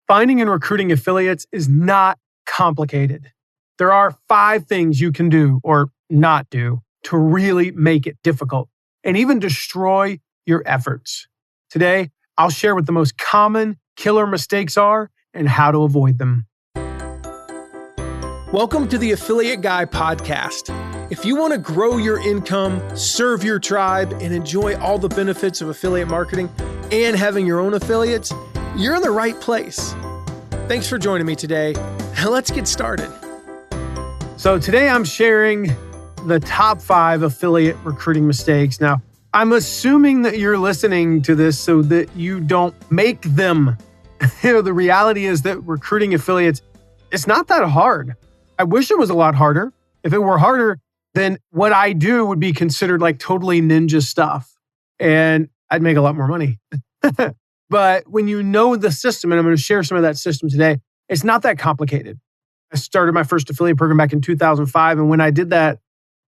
Finding and recruiting affiliates is not complicated. There are 5 things you can do or not do to really make it difficult and even destroy your efforts. Today, I'll share what the most common killer mistakes are and how to avoid them. Welcome to the Affiliate Guy podcast. If you want to grow your income, serve your tribe, and enjoy all the benefits of affiliate marketing and having your own affiliates, you're in the right place. Thanks for joining me today. Let's get started. So today I'm sharing the top 5 affiliate recruiting mistakes. Now, I'm assuming that you're listening to this so that you don't make them. The reality is that recruiting affiliates, it's not that hard. I wish it was a lot harder. If it were harder, then what I do would be considered like totally ninja stuff and I'd make a lot more money. But when you know the system, and I'm going to share some of that system today, it's not that complicated. I started my first affiliate program back in 2005. And when I did that,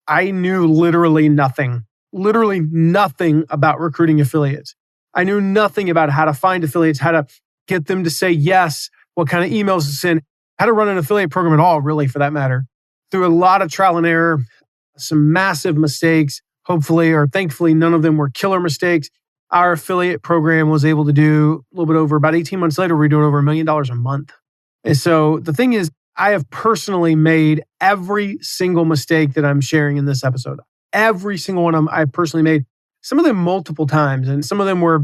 I knew literally nothing about recruiting affiliates. I knew nothing about how to find affiliates, how to get them to say yes, what kind of emails to send, how to run an affiliate program at all, really, for that matter. Through a lot of trial and error, some massive mistakes, hopefully, or thankfully, none of them were killer mistakes. Our affiliate program was able to do a little bit over, about 18 months later, we're doing over $1 million a month. And so the thing is, I have personally made every single mistake that I'm sharing in this episode. Every single one of them I personally made, some of them multiple times, and some of them were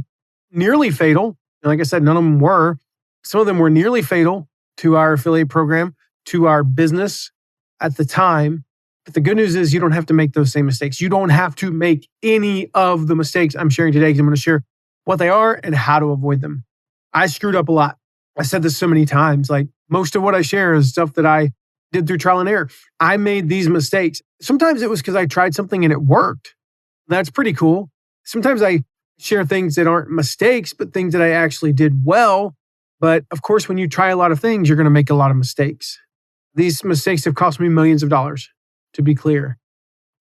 nearly fatal. And like I said, none of them were. Some of them were nearly fatal to our affiliate program, to our business at the time. But the good news is you don't have to make those same mistakes. You don't have to make any of the mistakes I'm sharing today because I'm going to share what they are and how to avoid them. I screwed up a lot. I said this so many times. Like most of what I share is stuff that I did through trial and error. I made these mistakes. Sometimes it was because I tried something and it worked. That's pretty cool. Sometimes I share things that aren't mistakes, but things that I actually did well. But of course, when you try a lot of things, you're going to make a lot of mistakes. These mistakes have cost me millions of dollars, to be clear.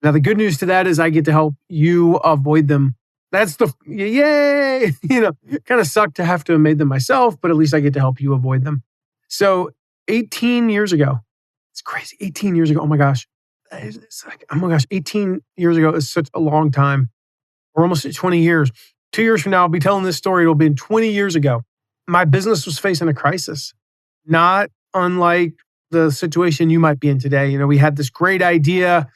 Now, the good news to that is I get to help you avoid them. That's the yay! Kind of sucked to have to have made them myself, but at least I get to help you avoid them. So 18 years ago, it's crazy. 18 years ago, oh my gosh. 18 years ago is such a long time. We're almost at 20 years. 2 years from now, I'll be telling this story. It'll be 20 years ago. My business was facing a crisis, not unlike the situation you might be in today. We had this great idea.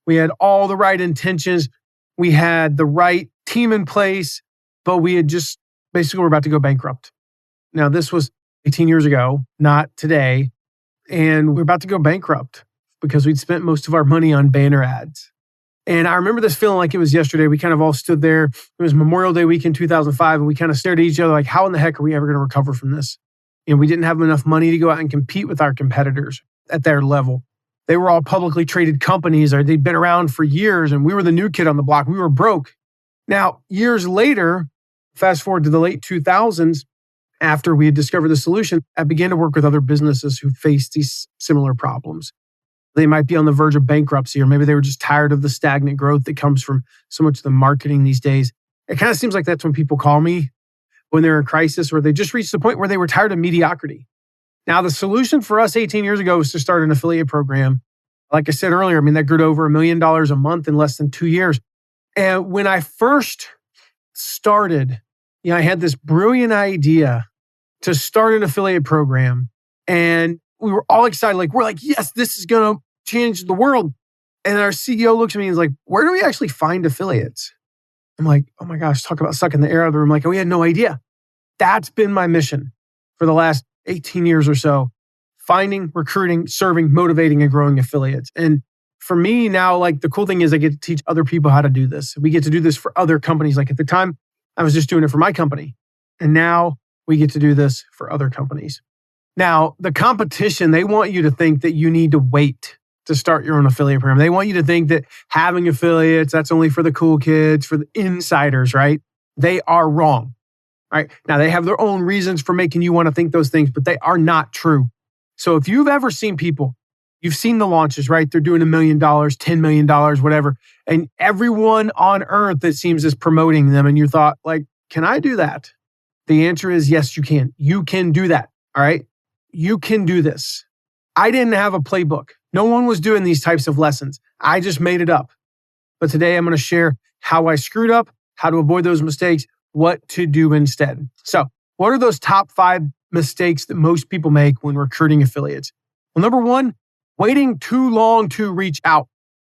We had all the right intentions. We had the right team in place, but we had just basically were about to go bankrupt. Now, this was 18 years ago, not today. And we're about to go bankrupt because we'd spent most of our money on banner ads. And I remember this feeling like it was yesterday. We kind of all stood there. It was Memorial Day weekend 2005. And we kind of stared at each other like, how in the heck are we ever going to recover from this? And we didn't have enough money to go out and compete with our competitors at their level. They were all publicly traded companies, or they'd been around for years, and we were the new kid on the block. We were broke. Now, years later, fast forward to the late 2000s, after we had discovered the solution, I began to work with other businesses who faced these similar problems. They might be on the verge of bankruptcy, or maybe they were just tired of the stagnant growth that comes from so much of the marketing these days. It kind of seems like that's when people call me when they're in crisis, or they just reached the point where they were tired of mediocrity. Now, the solution for us 18 years ago was to start an affiliate program. Like I said earlier, that grew to over $1 million a month in less than 2 years. And when I first started, I had this brilliant idea to start an affiliate program. And we were all excited. We're like, yes, this is going to change the world. And our CEO looks at me and is like, where do we actually find affiliates? I'm like, oh my gosh, talk about sucking the air out of the room. Like, we had no idea. That's been my mission for the last 18 years or so. Finding, recruiting, serving, motivating, and growing affiliates. And for me now, the cool thing is I get to teach other people how to do this. We get to do this for other companies. At the time, I was just doing it for my company. And now we get to do this for other companies. Now, the competition, they want you to think that you need to wait to start your own affiliate program. They want you to think that having affiliates, that's only for the cool kids, for the insiders, right? They are wrong, right? Now, they have their own reasons for making you want to think those things, but they are not true. So if you've ever seen people, you've seen the launches, right? They're doing $1 million, $10 million, whatever. And everyone on earth, it seems, is promoting them. And you thought, can I do that? The answer is yes, you can. You can do that. All right. You can do this. I didn't have a playbook. No one was doing these types of lessons. I just made it up. But today I'm going to share how I screwed up, how to avoid those mistakes, what to do instead. So, what are those top 5 mistakes that most people make when recruiting affiliates? Well, number 1, waiting too long to reach out.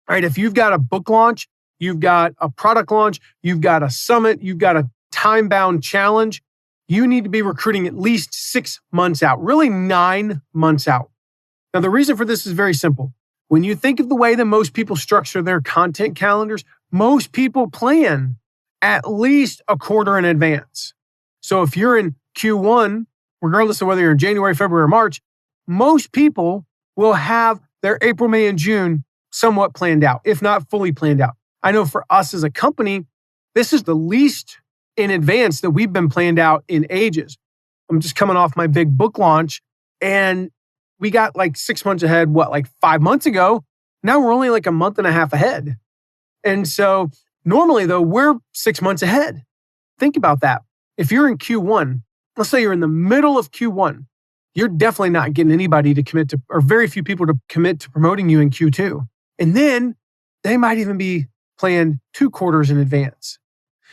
All right. If you've got a book launch, you've got a product launch, you've got a summit, you've got a time-bound challenge, you need to be recruiting at least 6 months out, really 9 months out. Now, the reason for this is very simple. When you think of the way that most people structure their content calendars, most people plan at least a quarter in advance. So if you're in Q1, regardless of whether you're in January, February, or March, most people will have their April, May, and June somewhat planned out, if not fully planned out. I know for us as a company, this is the least in advance that we've been planned out in ages. I'm just coming off my big book launch, and we got like 6 months ahead, like 5 months ago. Now we're only like a month and a half ahead. And so normally though, we're 6 months ahead. Think about that. If you're in Q1, let's say you're in the middle of Q1, you're definitely not getting anybody to commit to, or very few people to commit to promoting you in Q2. And then they might even be planned 2 quarters in advance.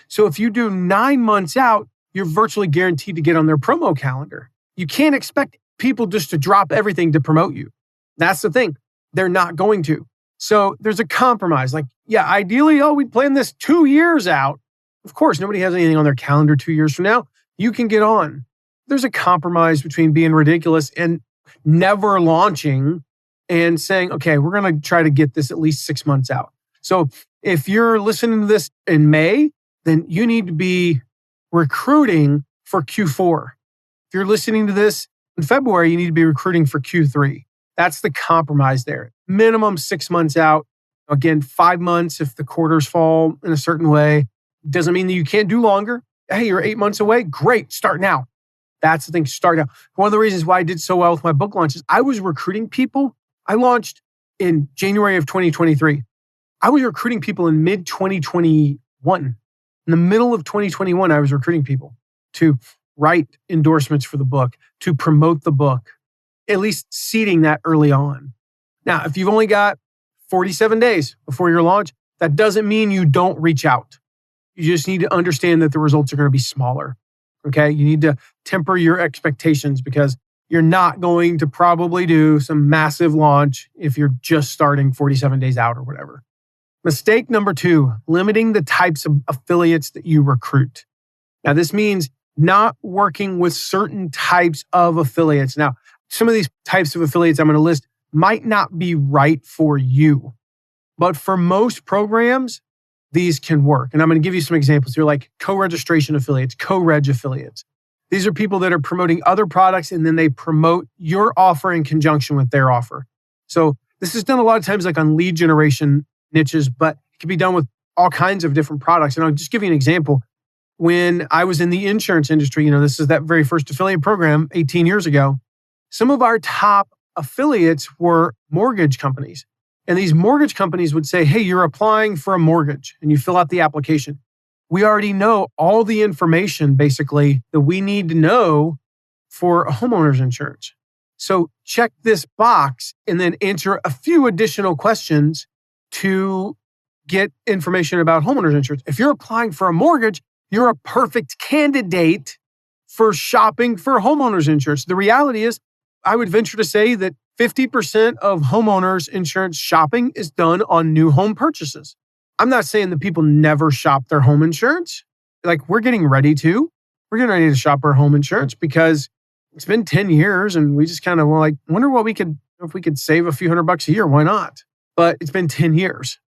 So if you do 9 months out, you're virtually guaranteed to get on their promo calendar. You can't expect people just to drop everything to promote you. That's the thing. They're not going to. So there's a compromise. Like, yeah, ideally, we'd plan this 2 years out. Of course, nobody has anything on their calendar 2 years from now. You can get on. There's a compromise between being ridiculous and never launching and saying, okay, we're going to try to get this at least 6 months out. So if you're listening to this in May, then you need to be recruiting for Q4. If you're listening to this in February, you need to be recruiting for Q3. That's the compromise there. Minimum 6 months out. Again, 5 months if the quarters fall in a certain way. Doesn't mean that you can't do longer. Hey, you're 8 months away. Great. Start now. That's the thing. Start now. One of the reasons why I did so well with my book launches, I was recruiting people. I launched in January of 2023. I was recruiting people in mid-2021. In the middle of 2021, I was recruiting people to write endorsements for the book, to promote the book, at least seeding that early on. Now, if you've only got 47 days before your launch, that doesn't mean you don't reach out. You just need to understand that the results are going to be smaller. Okay? You need to temper your expectations because you're not going to probably do some massive launch if you're just starting 47 days out or whatever. Mistake number 2, limiting the types of affiliates that you recruit. Now, this means not working with certain types of affiliates. Now, some of these types of affiliates I'm going to list might not be right for you, but for most programs, these can work. And I'm going to give you some examples here, like co-registration affiliates, co-reg affiliates. These are people that are promoting other products and then they promote your offer in conjunction with their offer. So this is done a lot of times like on lead generation niches, but it can be done with all kinds of different products. And I'll just give you an example. When I was in the insurance industry, this is that very first affiliate program 18 years ago, some of our top affiliates were mortgage companies. And these mortgage companies would say, hey, you're applying for a mortgage and you fill out the application. We already know all the information basically that we need to know for a homeowner's insurance. So check this box and then answer a few additional questions to get information about homeowner's insurance. If you're applying for a mortgage, you're a perfect candidate for shopping for homeowner's insurance. The reality is, I would venture to say that 50% of homeowners insurance shopping is done on new home purchases. I'm not saying that people never shop their home insurance. Like we're getting ready to shop our home insurance because it's been 10 years and we just kind of wonder what if we could save a few $100 a year, why not? But it's been 10 years.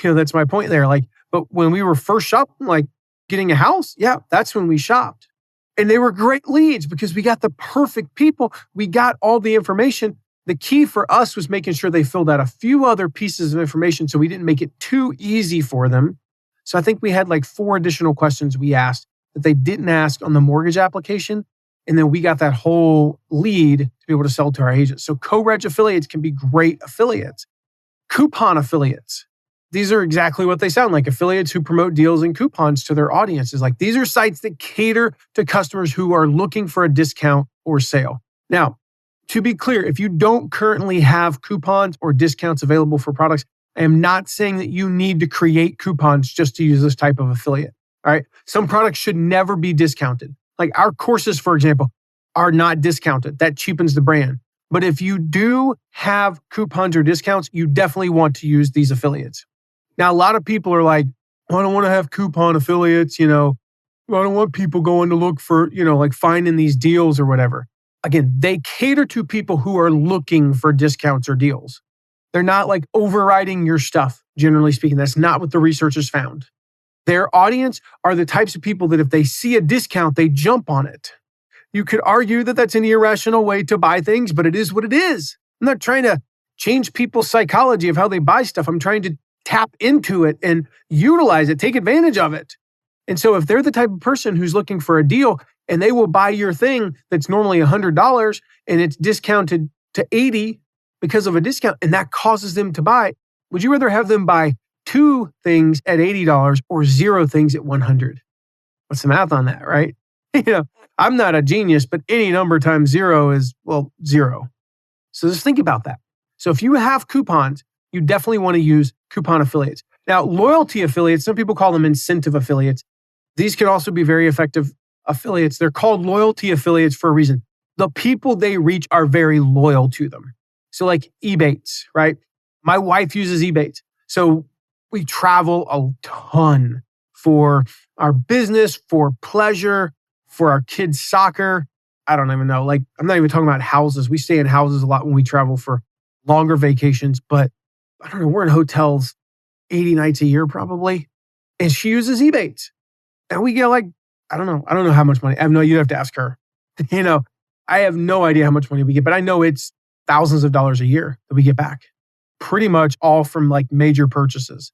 That's my point there. But when we were first shopping, getting a house, yeah, that's when we shopped. And they were great leads because we got the perfect people. We got all the information. The key for us was making sure they filled out a few other pieces of information so we didn't make it too easy for them. So I think we had 4 additional questions we asked that they didn't ask on the mortgage application. And then we got that whole lead to be able to sell to our agents. So co-reg affiliates can be great affiliates. Coupon affiliates. These are exactly what they sound like. Affiliates who promote deals and coupons to their audiences. These are sites that cater to customers who are looking for a discount or sale. Now, to be clear, if you don't currently have coupons or discounts available for products, I am not saying that you need to create coupons just to use this type of affiliate. All right. Some products should never be discounted. Like our courses, for example, are not discounted. That cheapens the brand. But if you do have coupons or discounts, you definitely want to use these affiliates. Now, a lot of people are like, I don't want to have coupon affiliates, I don't want people going to look for, like finding these deals or whatever. Again, they cater to people who are looking for discounts or deals. They're not like overriding your stuff, generally speaking. That's not what the researchers found. Their audience are the types of people that if they see a discount, they jump on it. You could argue that that's an irrational way to buy things, but it is what it is. I'm not trying to change people's psychology of how they buy stuff. I'm trying to tap into it and utilize it, take advantage of it. And so if they're the type of person who's looking for a deal and they will buy your thing that's normally $100 and it's discounted to $80 because of a discount, and that causes them to buy, would you rather have them buy 2 things at $80 or 0 things at $100? What's the math on that, right? I'm not a genius, but any number times 0 is, 0. So just think about that. So if you have coupons, you definitely want to use coupon affiliates. Now, loyalty affiliates, some people call them incentive affiliates. These can also be very effective affiliates. They're called loyalty affiliates for a reason. The people they reach are very loyal to them. So like Ebates, right? My wife uses Ebates. So we travel a ton for our business, for pleasure, for our kids' soccer. I don't even know. Like, I'm not even talking about houses. We stay in houses a lot when we travel for longer vacations, but I don't know, we're in hotels 80 nights a year probably. And she uses Ebates. And we get like, I don't know how much money. I have no, you'd have to ask her. I have no idea how much money we get, but I know it's thousands of dollars a year that we get back. Pretty much all from like major purchases.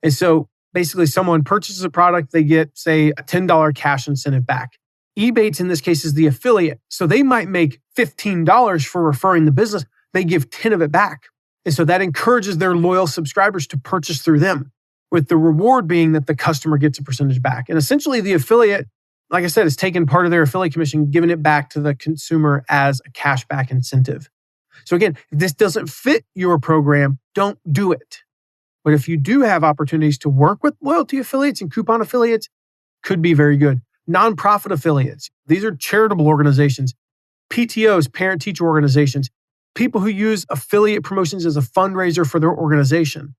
And so basically someone purchases a product, they get, say, a $10 cash incentive back. Ebates in this case is the affiliate. So they might make $15 for referring the business. They give 10 of it back. And so that encourages their loyal subscribers to purchase through them, with the reward being that the customer gets a percentage back. And essentially the affiliate, like I said, is taking part of their affiliate commission, giving it back to the consumer as a cashback incentive. So again, if this doesn't fit your program, don't do it. But if you do have opportunities to work with loyalty affiliates and coupon affiliates, could be very good. Nonprofit affiliates. These are charitable organizations, PTOs, parent-teacher organizations, people who use affiliate promotions as a fundraiser for their organization.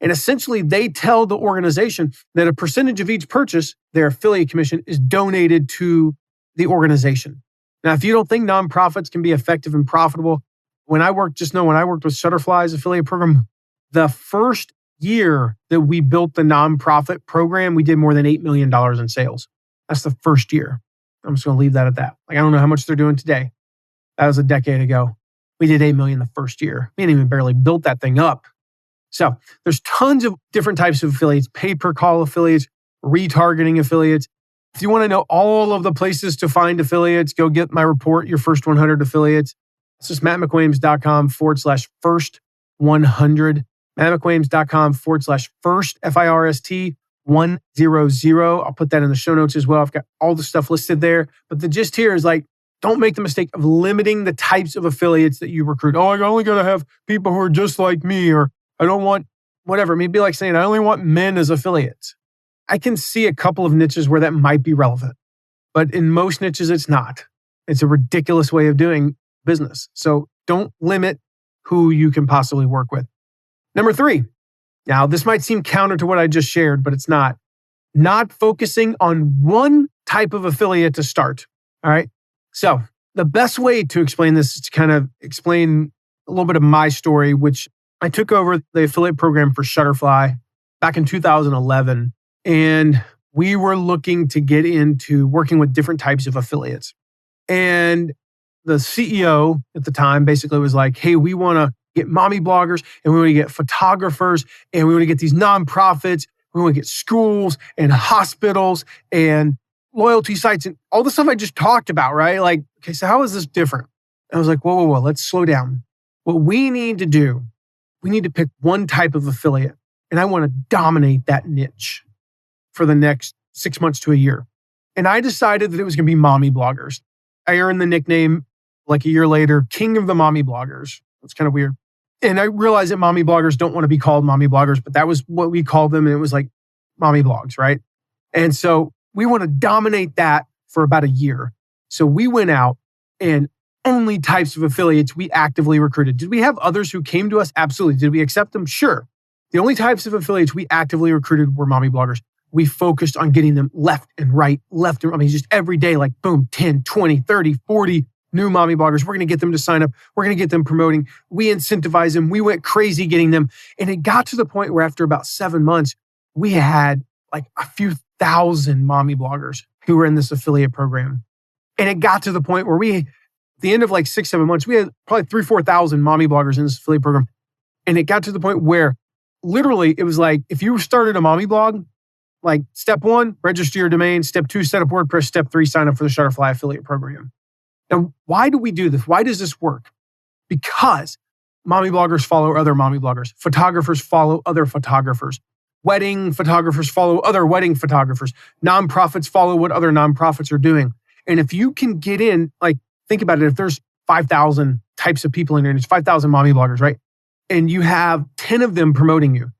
And essentially, they tell the organization that a percentage of each purchase, their affiliate commission, is donated to the organization. Now, if you don't think nonprofits can be effective and profitable, when I worked with Shutterfly's affiliate program, the first year that we built the nonprofit program, we did more than $8 million in sales. That's the first year. I'm just going to leave that at that. Like, I don't know how much they're doing today. That was a decade ago. We did $8 million the first year. We didn't even barely built that thing up. So there's tons of different types of affiliates, pay-per-call affiliates, retargeting affiliates. If you want to know all of the places to find affiliates, go get my report, Your First 100 Affiliates. It's just mattmcwilliams.com/first 100. mattmcwilliams.com/first, FIRST 100. I'll put that in the show notes as well. I've got all the stuff listed there. But the gist here is like, don't make the mistake of limiting the types of affiliates that you recruit. Oh, I only got to have people who are just like me, or I don't want whatever. Maybe like saying, I only want men as affiliates. I can see a couple of niches where that might be relevant, but in most niches, it's not. It's a ridiculous way of doing business. So don't limit who you can possibly work with. Number 3. Now, this might seem counter to what I just shared, but it's not. Not focusing on one type of affiliate to start. All right. So the best way to explain this is to kind of explain a little bit of my story, which I took over the affiliate program for Shutterfly back in 2011. And we were looking to get into working with different types of affiliates. And the CEO at the time basically was like, hey, we want to get mommy bloggers, and we want to get photographers, and we want to get these nonprofits. We want to get schools and hospitals and loyalty sites and all the stuff I just talked about, right? Like, okay, so how is this different? And I was like, whoa, let's slow down. What we need to do, we need to pick one type of affiliate, and I want to dominate that niche for the next 6 months to a year. And I decided that it was going to be mommy bloggers. I earned the nickname like a year later, king of the mommy bloggers. It's kind of weird. And I realized that mommy bloggers don't want to be called mommy bloggers, but that was what we called them. And it was like mommy blogs, right? And so we want to dominate that for about a year. So we went out and only types of affiliates we actively recruited. Did we have others who came to us? Absolutely. Did we accept them? Sure. The only types of affiliates we actively recruited were mommy bloggers. We focused on getting them left and right. Just every day, like boom, 10, 20, 30, 40 new mommy bloggers. We're going to get them to sign up. We're going to get them promoting. We incentivize them. We went crazy getting them. And it got to the point where after about 7 months, we had like a few thousand mommy bloggers who were in this affiliate program. And it got to the point where at the end of like 6, 7 months, we had probably 3,000, 4,000 mommy bloggers in this affiliate program. And it got to the point where literally it was like, if you started a mommy blog, like step 1, register your domain. Step 2, set up WordPress. Step 3, sign up for the Shutterfly affiliate program. Now, why do we do this? Why does this work? Because mommy bloggers follow other mommy bloggers. Photographers follow other photographers. Wedding photographers follow other wedding photographers. Nonprofits follow what other nonprofits are doing. And if you can get in, like, think about it. If there's 5,000 types of people in there, and it's 5,000 mommy bloggers, right? And you have 10 of them promoting you,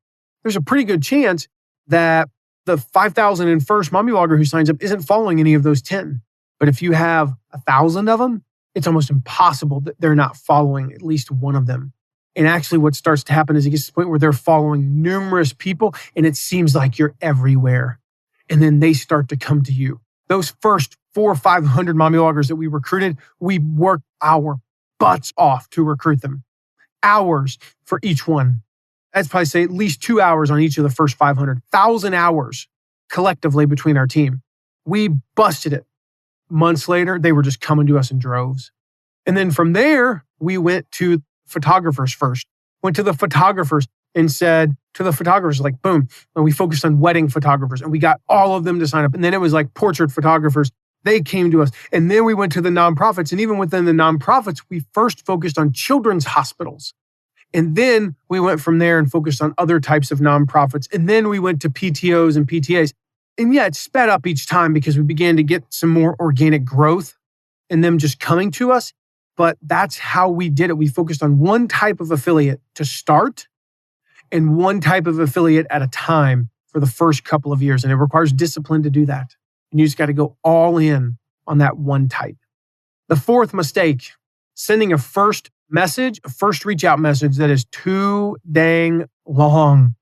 there's a pretty good chance that the 5,001st mommy blogger who signs up isn't following any of those 10. But if you have 1,000 of them, it's almost impossible that they're not following at least one of them. And actually what starts to happen is it gets to the point where they're following numerous people and it seems like you're everywhere. And then they start to come to you. Those first 400 or 500 mommy bloggers that we recruited, we worked our butts off to recruit them. Hours for each one. I'd probably say at least 2 hours on each of the first 500. 1,000 hours collectively between our team. We busted it. Months later, they were just coming to us in droves. And then from there, we went to photographers first. Went to the photographers and said to the photographers, like, boom. And we focused on wedding photographers and we got all of them to sign up. And then it was like portrait photographers. They came to us. And then we went to the nonprofits. And even within the nonprofits, we first focused on children's hospitals. And then we went from there and focused on other types of nonprofits. And then we went to PTOs and PTAs. And yeah, it sped up each time because we began to get some more organic growth in them just coming to us. But that's how we did it. We focused on one type of affiliate to start and one type of affiliate at a time for the first couple of years. And it requires discipline to do that. And you just got to go all in on that one type. The fourth mistake, sending a first reach out message that is too dang long.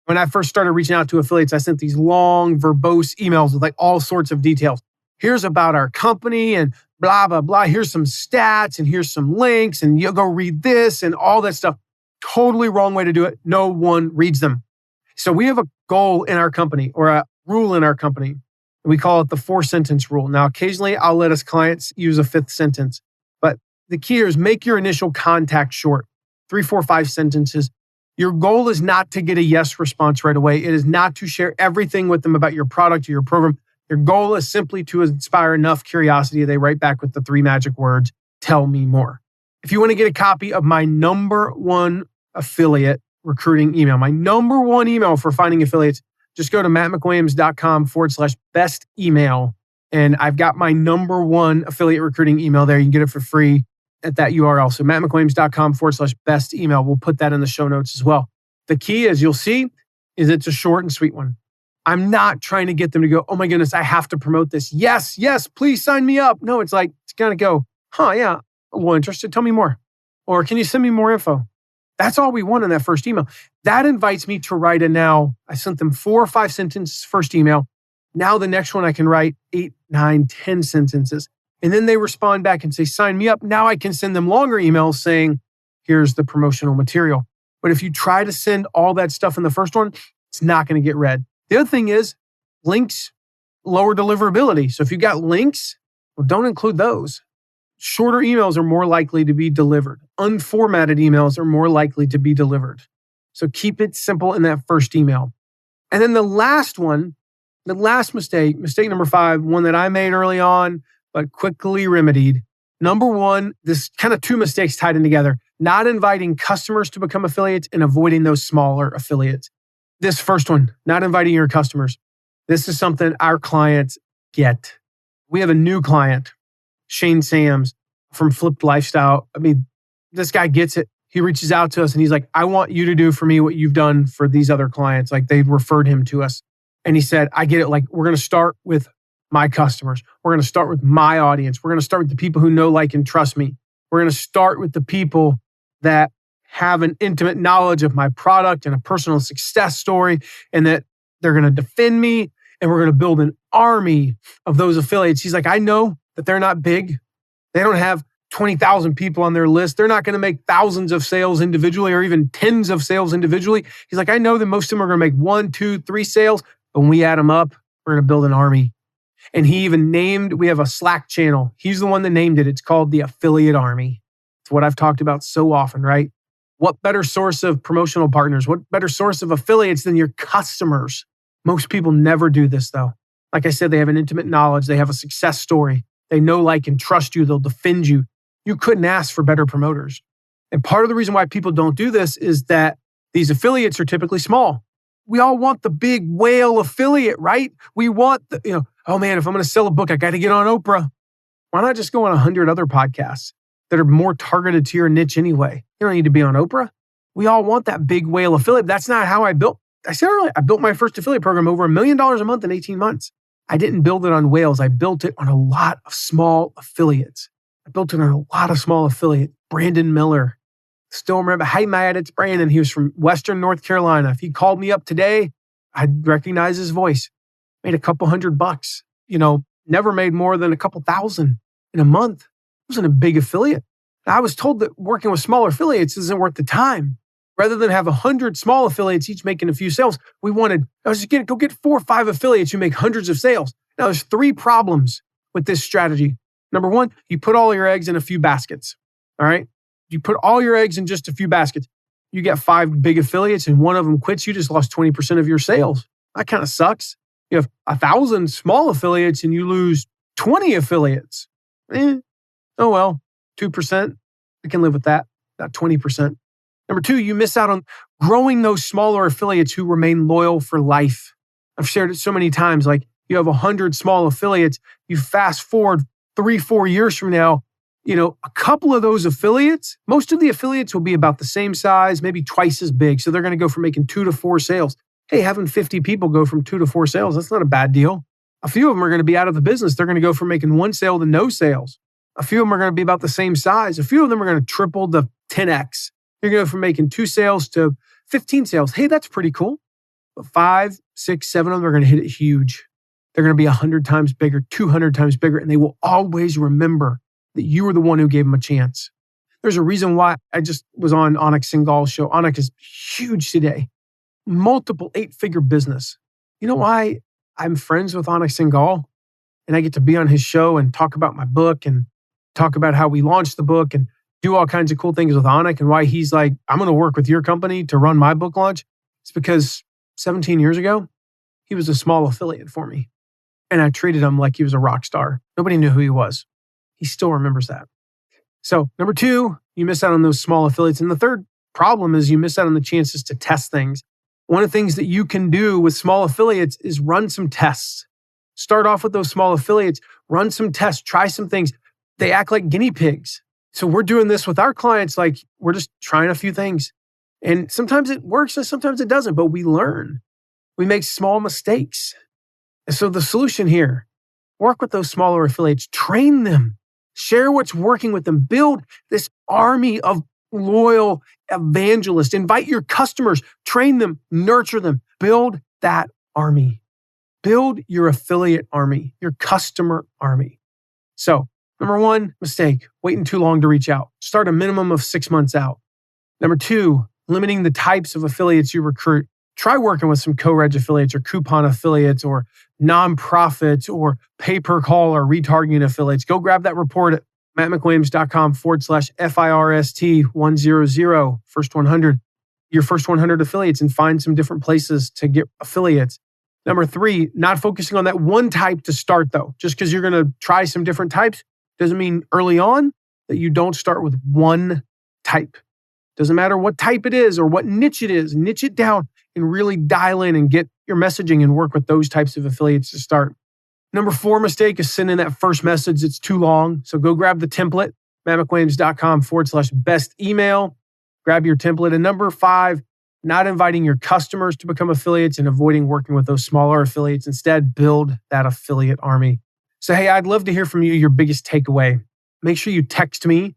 When I first started reaching out to affiliates, I sent these long, verbose emails with like all sorts of details. Here's about our company and blah, blah, blah. Here's some stats and here's some links and you'll go read this and all that stuff. Totally wrong way to do it. No one reads them. So we have a goal in our company or a rule in our company. We call it the 4-sentence rule. Now, occasionally I'll let us clients use a 5th sentence, but the key here is make your initial contact short. 3, 4, 5 sentences. Your goal is not to get a yes response right away. It is not to share everything with them about your product or your program. Your goal is simply to inspire enough curiosity. They write back with the 3 magic words, tell me more. If you want to get a copy of my number 1 affiliate recruiting email, my number 1 email for finding affiliates, just go to mattmcwilliams.com/best email. And I've got my number 1 affiliate recruiting email there. You can get it for free at that URL. So mattmcwilliams.com/best email. We'll put that in the show notes as well. The key, as you'll see, is it's a short and sweet one. I'm not trying to get them to go, oh my goodness, I have to promote this. Yes, please sign me up. No, it's like, it's got to go, yeah, a little interested. Tell me more. Or can you send me more info? That's all we want in that first email. That invites me to write I sent them 4 or 5 sentences first email. Now the next one I can write 8, 9, 10 sentences. And then they respond back and say, sign me up. Now I can send them longer emails saying, here's the promotional material. But if you try to send all that stuff in the first one, it's not going to get read. The other thing is links lower deliverability. So if you got links, well, don't include those. Shorter emails are more likely to be delivered. Unformatted emails are more likely to be delivered. So keep it simple in that first email. And then the last mistake number 5, one that I made early on, but quickly remedied. Number 1, this kind of 2 mistakes tied in together. Not inviting customers to become affiliates and avoiding those smaller affiliates. This first one, not inviting your customers. This is something our clients get. We have a new client, Shane Sams, from Flipped Lifestyle. I mean, this guy gets it. He reaches out to us and he's like, I want you to do for me what you've done for these other clients. Like they referred him to us. And he said, I get it. Like we're going to start with my customers. We're going to start with my audience. We're going to start with the people who know, like, and trust me. We're going to start with the people that have an intimate knowledge of my product and a personal success story, and that they're going to defend me. And we're going to build an army of those affiliates. He's like, I know that they're not big. They don't have 20,000 people on their list. They're not going to make thousands of sales individually or even tens of sales individually. He's like, I know that most of them are going to make 1, 2, 3 sales, but when we add them up, we're going to build an army. And he even we have a Slack channel. He's the one that named it. It's called the Affiliate Army. It's what I've talked about so often, right? What better source of promotional partners? What better source of affiliates than your customers? Most people never do this though. Like I said, they have an intimate knowledge. They have a success story. They know, like, and trust you. They'll defend you. You couldn't ask for better promoters. And part of the reason why people don't do this is that these affiliates are typically small. We all want the big whale affiliate, right? We want oh man, if I'm going to sell a book, I got to get on Oprah. Why not just go on 100 other podcasts that are more targeted to your niche anyway? You don't need to be on Oprah. We all want that big whale affiliate. That's not how I said earlier, I built my first affiliate program over $1 million a month in 18 months. I didn't build it on whales. I built it on a lot of small affiliates. Brandon Miller. Still remember, hey, Matt, it's Brandon. He was from Western North Carolina. If he called me up today, I'd recognize his voice. Made a couple $100. Never made more than a couple thousand in a month. It wasn't a big affiliate. I was told that working with smaller affiliates isn't worth the time. Rather than have 100 small affiliates each making a few sales, I was just going to go get 4 or 5 affiliates who make hundreds of sales. Now, there's 3 problems with this strategy. Number 1, you put all your eggs in a few baskets. All right? You put all your eggs in just a few baskets. You get 5 big affiliates and one of them quits. You just lost 20% of your sales. That kind of sucks. You have 1,000 small affiliates and you lose 20 affiliates. Oh well, 2%. I can live with that. Not 20%. Number 2, you miss out on growing those smaller affiliates who remain loyal for life. I've shared it so many times. Like you have 100 small affiliates. You fast forward 3-4 years from now, a couple of those affiliates, most of the affiliates will be about the same size, maybe twice as big. So they're going to go from making 2 to 4 sales. Hey, having 50 people go from 2 to 4 sales, that's not a bad deal. A few of them are going to be out of the business. They're going to go from making 1 sale to no sales. A few of them are going to be about the same size. A few of them are going to triple the 10x. You're going to go from making 2 sales to 15 sales. Hey, that's pretty cool. But 5, 6, 7 of them are going to hit it huge. They're going to be 100 times bigger, 200 times bigger, and they will always remember that you were the one who gave them a chance. There's a reason why I just was on Anik Singh's show. Anik is huge today. Multiple 8-figure business. You know why I'm friends with Anik Singhal? And I get to be on his show and talk about my book and talk about how we launched the book and do all kinds of cool things with Anik and why he's like, I'm going to work with your company to run my book launch. It's because 17 years ago, he was a small affiliate for me. And I treated him like he was a rock star. Nobody knew who he was. He still remembers that. So number 2, you miss out on those small affiliates. And the third problem is you miss out on the chances to test things. One of the things that you can do with small affiliates is run some tests. Start off with those small affiliates, run some tests, try some things. They act like guinea pigs. So we're doing this with our clients, like we're just trying a few things. And sometimes it works and sometimes it doesn't, but we learn. We make small mistakes. And so the solution here, work with those smaller affiliates, train them, share what's working with them, build this army of loyal evangelists, invite your customers, train them, nurture them, build that army. Build your affiliate army, your customer army. So number 1, mistake, waiting too long to reach out. Start a minimum of 6 months out. Number 2, limiting the types of affiliates you recruit. Try working with some co-reg affiliates or coupon affiliates or nonprofits or pay-per-call or retargeting affiliates. Go grab that report at mattmcwilliams.com/FIRST100, first 100, your first 100 affiliates, and find some different places to get affiliates. Number 3, not focusing on that one type to start though. Just because you're going to try some different types doesn't mean early on that you don't start with one type. Doesn't matter what type it is or what niche it is, niche it down and really dial in and get your messaging and work with those types of affiliates to start. Number 4 mistake is sending that first message that's too long. So go grab the template, mattmcwilliams.com/best email. Grab your template. And number 5, not inviting your customers to become affiliates and avoiding working with those smaller affiliates. Instead, build that affiliate army. So, hey, I'd love to hear from you, your biggest takeaway. Make sure you text me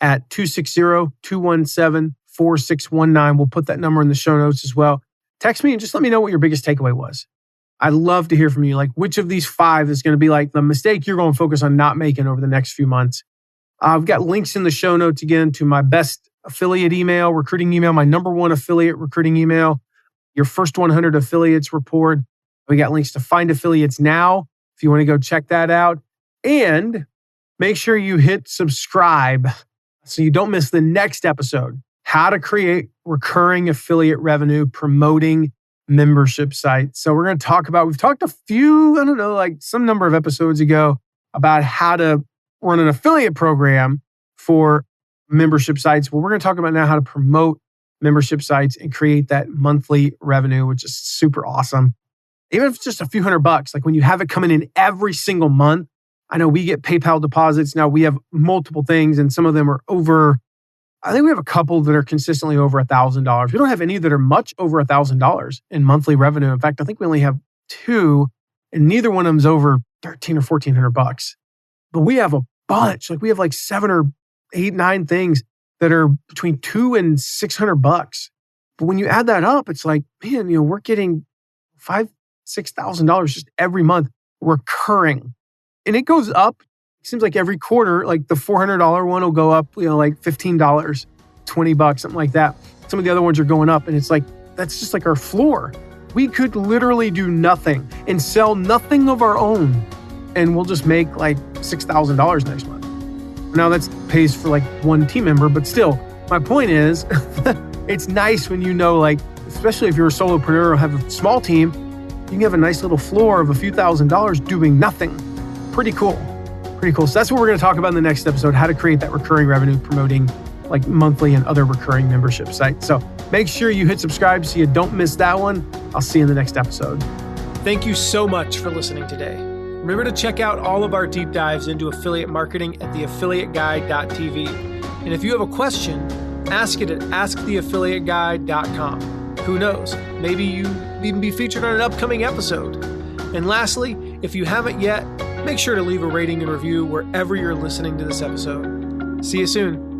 at 260-217-4619. We'll put that number in the show notes as well. Text me and just let me know what your biggest takeaway was. I'd love to hear from you. Like, which of these 5 is going to be like the mistake you're going to focus on not making over the next few months? I've got links in the show notes again to my best affiliate email, recruiting email, my number 1 affiliate recruiting email, your first 100 affiliates report. We got links to Find Affiliates Now if you want to go check that out. And make sure you hit subscribe so you don't miss the next episode, how to create recurring affiliate revenue promoting membership sites. So we're going to talk about, we've talked a few, some number of episodes ago about how to run an affiliate program for membership sites. Well, we're going to talk about now how to promote membership sites and create that monthly revenue, which is super awesome. Even if it's just a few $100, like when you have it coming in every single month. I know we get PayPal deposits. Now we have multiple things and some of them are over, I think we have a couple that are consistently over $1,000. We don't have any that are much over $1,000 in monthly revenue. In fact, I think we only have 2 and neither one of them's over $1,300 or $1,400. But we have a bunch. Like we have like 7 or 8, 9 things that are between $200 and $600. But when you add that up, it's like, man, we're getting $5,000, $6,000 just every month recurring. And it goes up. It seems like every quarter, like the $400 one will go up, like $15, $20, something like that. Some of the other ones are going up and it's like, that's just like our floor. We could literally do nothing and sell nothing of our own. And we'll just make like $6,000 next month. Now that pays for like 1 team member, but still, my point is, it's nice when like, especially if you're a solopreneur or have a small team, you can have a nice little floor of a few $1,000s doing nothing. Pretty cool. So that's what we're going to talk about in the next episode, how to create that recurring revenue promoting like monthly and other recurring membership sites. So make sure you hit subscribe so you don't miss that one. I'll see you in the next episode. Thank you so much for listening today. Remember to check out all of our deep dives into affiliate marketing at theaffiliateguy.tv. And if you have a question, ask it at asktheaffiliateguy.com. Who knows? Maybe you even be featured on an upcoming episode. And lastly, if you haven't yet, make sure to leave a rating and review wherever you're listening to this episode. See you soon.